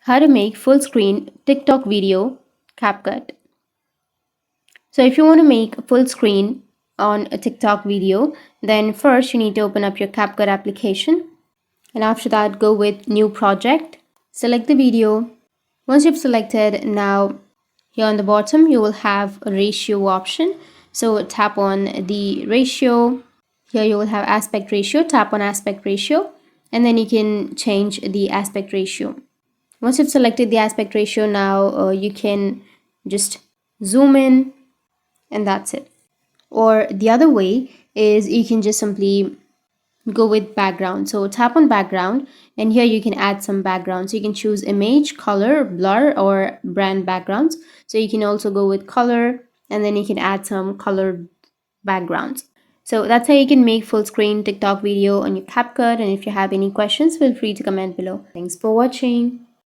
How to make full screen TikTok video CapCut. So if you want to make a full screen on a TikTok video, then first you need to open up your CapCut application, and after that go with new project, select the video. Once you've selected, now here on the bottom you will have a ratio option, so tap on the ratio. Here you will have aspect ratio, tap on aspect ratio, and then you can change the aspect ratio. Once you've selected the aspect ratio, now you can just zoom in, and that's it. Or the other way is you can just simply go with background. So tap on background, and here you can add some background. So you can choose image, color, blur, or brand backgrounds. So you can also go with color, and then you can add some colored backgrounds. So that's how you can make full screen TikTok video on your CapCut. And if you have any questions, feel free to comment below. Thanks for watching.